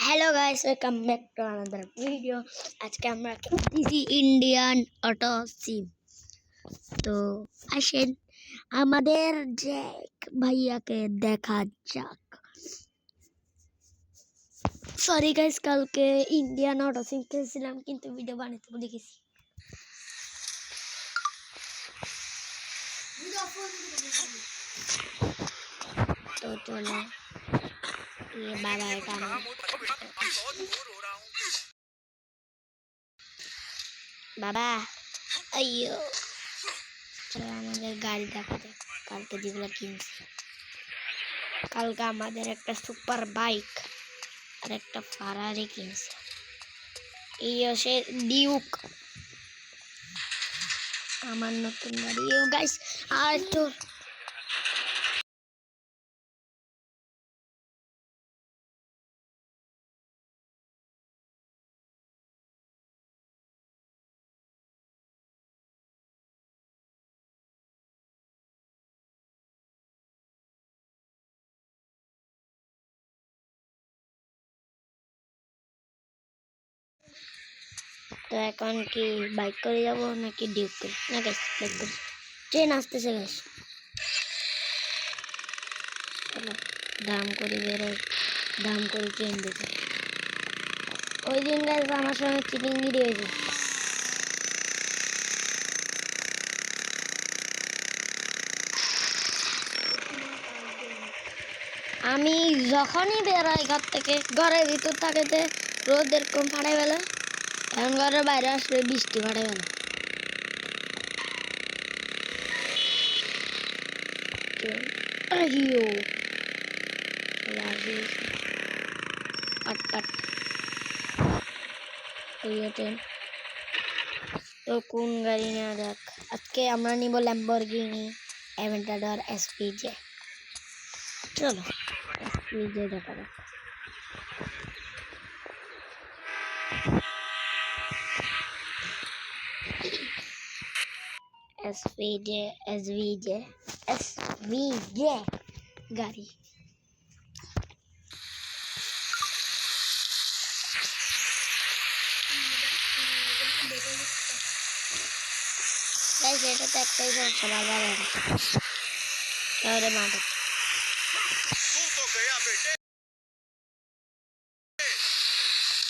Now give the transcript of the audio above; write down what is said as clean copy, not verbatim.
Hello guys, welcome back to another video. आज के আমরা দিছি ইন্ডিয়ান অটো সিম। তো আসেন আমাদের জ্যাক ভাইয়াকে দেখা যাক। সরি গাইস, কালকে ইন্ডিয়ান অটো সিম খেলছিলাম কিন্তু ভিডিও বানাতে ভুলে গেছি। তো চলো ये बाबा এটা বাবা अयो চলো আমাদের গাড়ি দেখাতে। কালকে যেগুলো কিনছি, কালকে আমাদের একটা সুপার বাইক আর একটা ফারারি কিনছে। এই হচ্ছে ডিউক, আমার নতুন গাড়ি। গাইস আর তো এখন কি বাইক করে যাবো নাকি ডিউক করে? না গাইস, বাইক করে। ট্রেন আসতেছে গাইস, দাম করে বেরোয়, দাম করে ট্রেন দিতে। ওই দিন গাইস আমার সঙ্গে চিটিংগিরি হয়েছে। আমি যখনই বেরোই ঘর থেকে, ঘরের ভিতর থাকতে রোদ এরকম ফাটাই গেল, এখন ঘরের বাইরে আসলে বৃষ্টি ফাটাই গেল। তো কোন গাড়ি নেওয়া যাক? আজকে আমরা নিব ল্যাম্বরগিনি অ্যাভেন্টাডর এসপিজে। চলো এসপিজে দেখা যাক। एसवीजे एसवीजे एसवीजे गाड़ी। गाइस এটা তো একটাই সমস্যা, বারবার তাহলে মাঠে